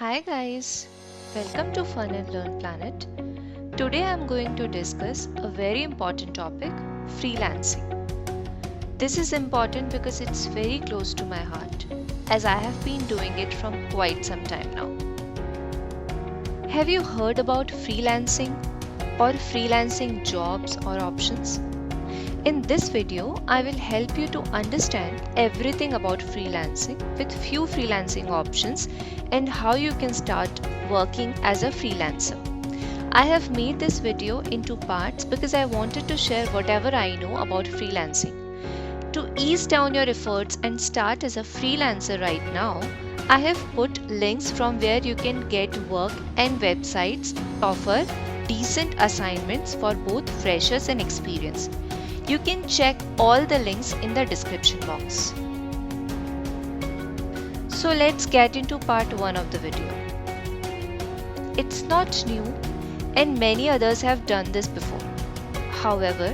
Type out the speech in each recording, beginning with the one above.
Hi guys, welcome to Fun and Learn Planet. Today I'm going to discuss a very important topic, freelancing. This is important because it's very close to my heart as I have been doing it from quite some time now. Have you heard about freelancing or freelancing jobs or options? In this video, I will help you to understand everything about freelancing with few freelancing options and how you can start working as a freelancer. I have made this video in two parts because I wanted to share whatever I know about freelancing. To ease down your efforts and start as a freelancer right now, I have put links from where you can get work and websites offer decent assignments for both freshers and experienced. You can check all the links in the description box. So let's get into part 1 of the video. It's not new and many others have done this before. However,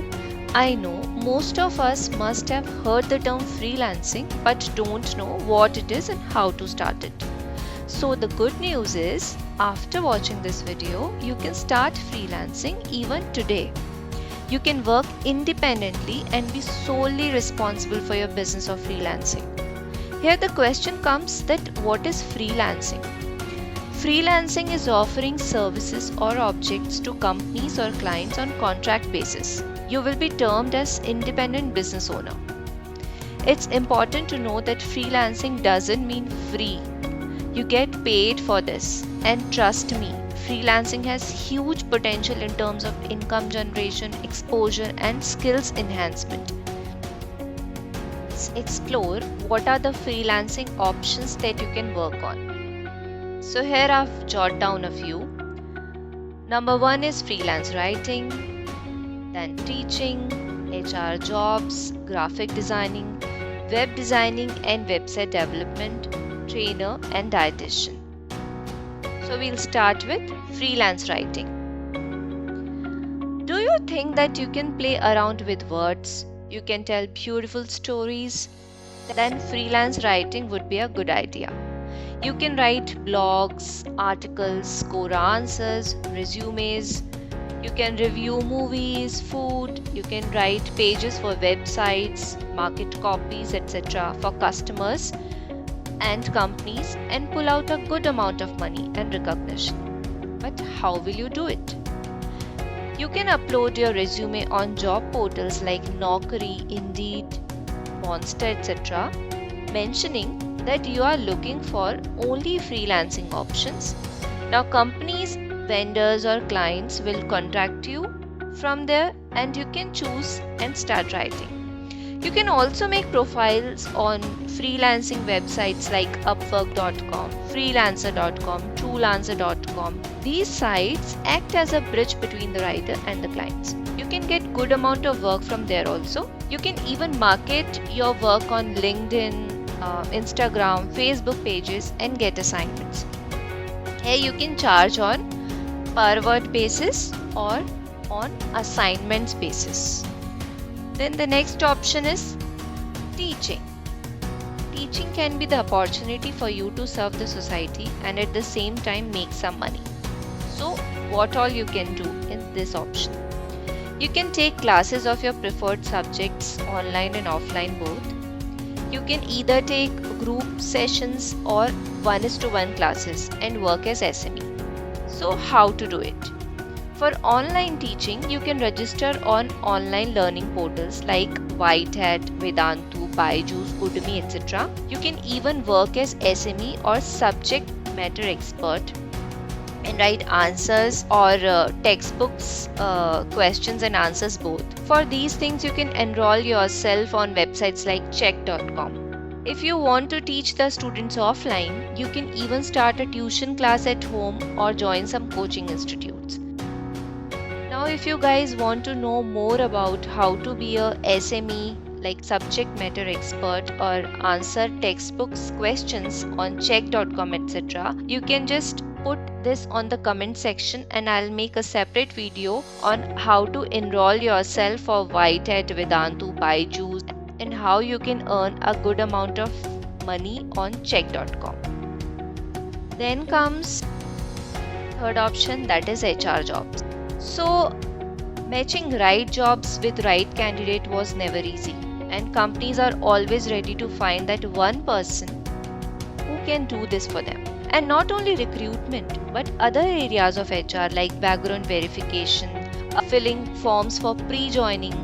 I know most of us must have heard the term freelancing but don't know what it is and how to start it. So the good news is, after watching this video, you can start freelancing even today. You can work independently and be solely responsible for your business of freelancing. Here the question comes that what is freelancing? Freelancing is offering services or objects to companies or clients on contract basis. You will be termed as independent business owner. It's important to know that freelancing doesn't mean free. You get paid for this, and trust me, freelancing has huge potential in terms of income generation, exposure, and skills enhancement. Let's explore what are the freelancing options that you can work on. So here I've jotted down a few. Number 1 is freelance writing, then teaching, HR jobs, graphic designing, web designing and website development, trainer and dietitian. So we'll start with freelance writing. Do you think that you can play around with words? You can tell beautiful stories? Then freelance writing would be a good idea. You can write blogs, articles, Quora answers, resumes. You can review movies, food. You can write pages for websites, market copies, etc. for customers and companies and pull out a good amount of money and recognition. But how will you do it? You can upload your resume on job portals like Naukri, Indeed, Monster, etc., mentioning that you are looking for only freelancing options. Now companies, vendors or clients will contact you from there and you can choose and start writing. You can also make profiles on freelancing websites like Upwork.com, Freelancer.com, Toolanswer.com. These sites act as a bridge between the writer and the clients. You can get good amount of work from there also. You can even market your work on LinkedIn, Instagram, Facebook pages and get assignments. Here you can charge on per word basis or on assignments basis. Then the next option is teaching. Teaching can be the opportunity for you to serve the society and at the same time make some money. So what all you can do in this option? You can take classes of your preferred subjects online and offline both. You can either take group sessions or 1:1 classes and work as SME. So how to do it? For online teaching, you can register on online learning portals like Whitehat, Vedantu, Byju's, Udemy, etc. You can even work as SME or subject matter expert and write answers or textbooks, questions and answers both. For these things, you can enroll yourself on websites like check.com. If you want to teach the students offline, you can even start a tuition class at home or join some coaching institutes. Now if you guys want to know more about how to be a SME like subject matter expert or answer textbooks questions on check.com etc., you can just put this on the comment section and I'll make a separate video on how to enroll yourself for Whitehat, Vedantu, Byju's and how you can earn a good amount of money on check.com. Then comes third option, that is HR jobs. So matching right jobs with right candidate was never easy, and companies are always ready to find that one person who can do this for them. And not only recruitment, but other areas of HR like background verification, filling forms for pre-joining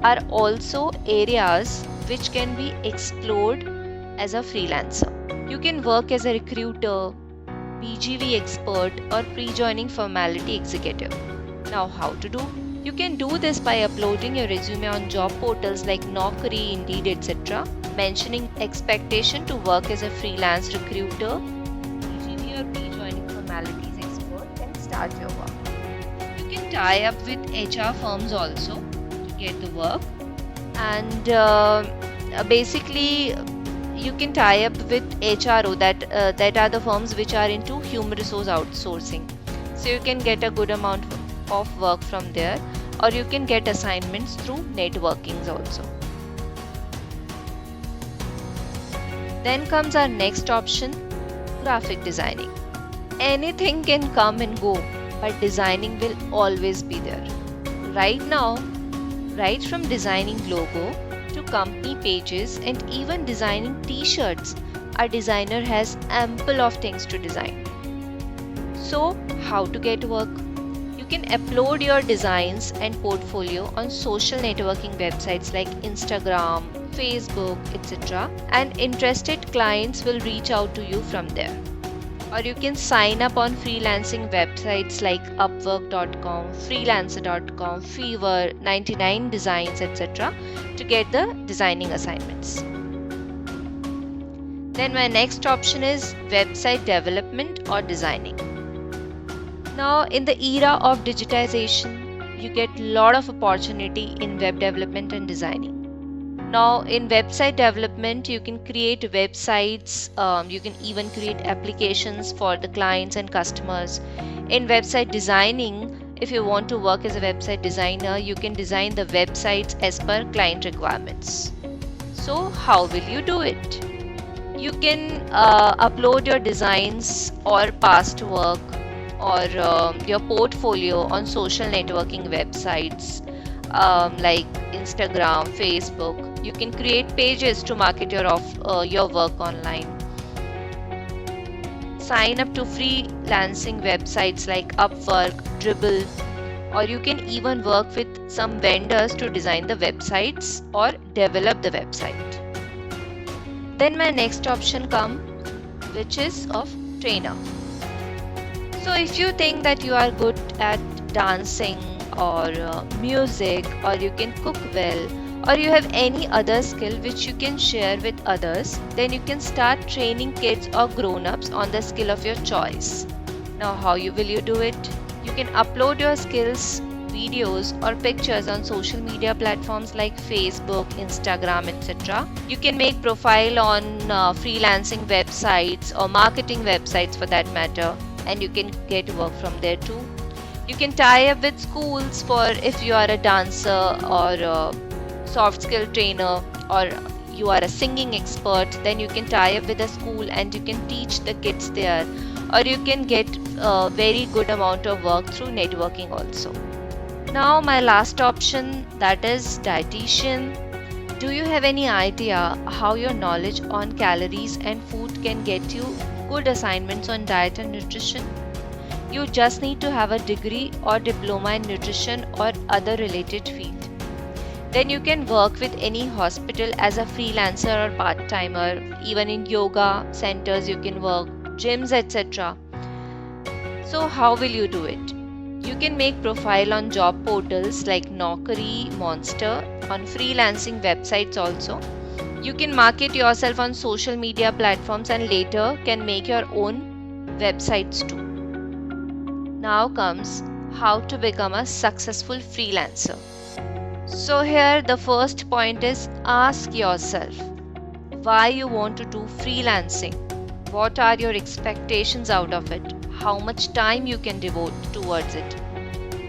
are also areas which can be explored as a freelancer. You can work as a recruiter, BGV expert, or pre-joining formality executive. Now, how to do? You can do this by uploading your resume on job portals like Naukri, Indeed, etc., mentioning expectation to work as a freelance recruiter, BGV or pre-joining formalities expert, and start your work. You can tie up with HR firms also to get the work, and basically you can tie up with HRO, that are the firms which are into human resource outsourcing. So you can get a good amount of work from there, or you can get assignments through networkings also. Then comes our next option, graphic designing. Anything can come and go, but designing will always be there. Right now, right from designing logo to company pages and even designing t-shirts, a designer has ample of things to design. So, how to get work? You can upload your designs and portfolio on social networking websites like Instagram, Facebook, etc., and interested clients will reach out to you from there. Or you can sign up on freelancing websites like Upwork.com, Freelancer.com, Fiverr, 99 Designs, etc., to get the designing assignments. Then my next option is website development or designing. Now, in the era of digitization, you get a lot of opportunity in web development and designing. Now, in website development, you can create websites, you can even create applications for the clients and customers. In website designing, if you want to work as a website designer, you can design the websites as per client requirements. So, how will you do it? You can upload your designs or past work or your portfolio on social networking websites like Instagram, Facebook. You can create pages to market your work online. Sign up to freelancing websites like Upwork, Dribbble, or you can even work with some vendors to design the websites or develop the website. Then my next option comes, which is of trainer. So if you think that you are good at dancing or music, or you can cook well, or you have any other skill which you can share with others, then you can start training kids or grown-ups on the skill of your choice. Now, how will you do it? You can upload your skills, videos or pictures on social media platforms like Facebook, Instagram, etc. You can make profile on freelancing websites or marketing websites for that matter, and you can get work from there too. You can tie up with schools for if you are a dancer or a soft skill trainer, or you are a singing expert, then you can tie up with a school and you can teach the kids there, or you can get a very good amount of work through networking also. Now my last option, that is dietitian. Do you have any idea how your knowledge on calories and food can get you good assignments on diet and nutrition? You just need to have a degree or diploma in nutrition or other related field. Then you can work with any hospital as a freelancer or part-timer. Even in yoga centers you can work, gyms, etc. So how will you do it? You can make profile on job portals like Naukri, Monster, on freelancing websites also. You can market yourself on social media platforms and later can make your own websites too. Now comes how to become a successful freelancer. So here the first point is, ask yourself why you want to do freelancing. What are your expectations out of it? How much time you can devote towards it?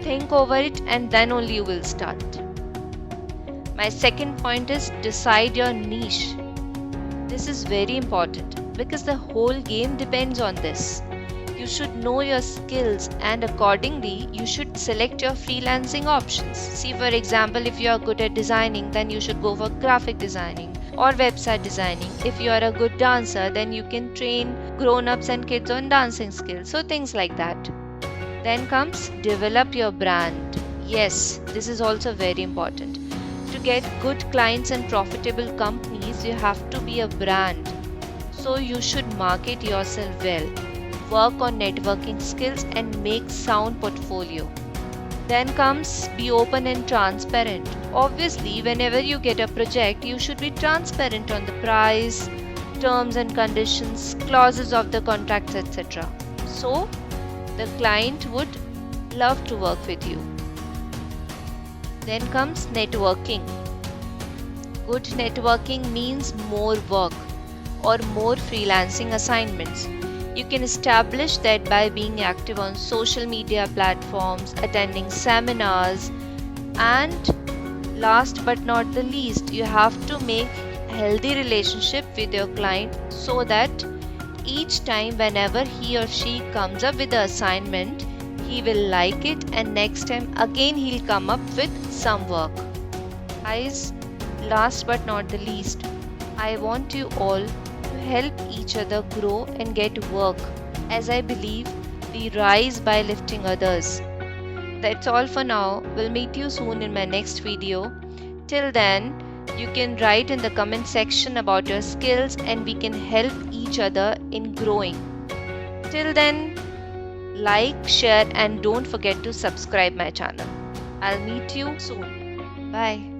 Think over it and then only you will start. My second point is, decide your niche. This is very important because the whole game depends on this. You should know your skills, and accordingly, you should select your freelancing options. See, for example, if you are good at designing, then you should go for graphic designing or website designing. If you are a good dancer, then you can train grown-ups and kids on dancing skills. So things like that. Then comes develop your brand. Yes, this is also very important. To get good clients and profitable companies, you have to be a brand. So you should market yourself well, work on networking skills, and make sound portfolio. Then comes be open and transparent. Obviously, whenever you get a project, you should be transparent on the price, terms and conditions, clauses of the contracts, etc. So the client would love to work with you. Then comes networking. Good networking means more work or more freelancing assignments. You can establish that by being active on social media platforms, attending seminars, and last but not the least, you have to make a healthy relationship with your client so that each time whenever he or she comes up with the assignment, he will like it, and next time again he'll come up with some work. Guys, last but not the least, I want you all to help each other grow and get work, as I believe we rise by lifting others. That's all for now. We'll meet you soon in my next video. Till then, you can write in the comment section about your skills and we can help each other in growing. Till then, like, share, and don't forget to subscribe my channel. I'll meet you soon. Bye.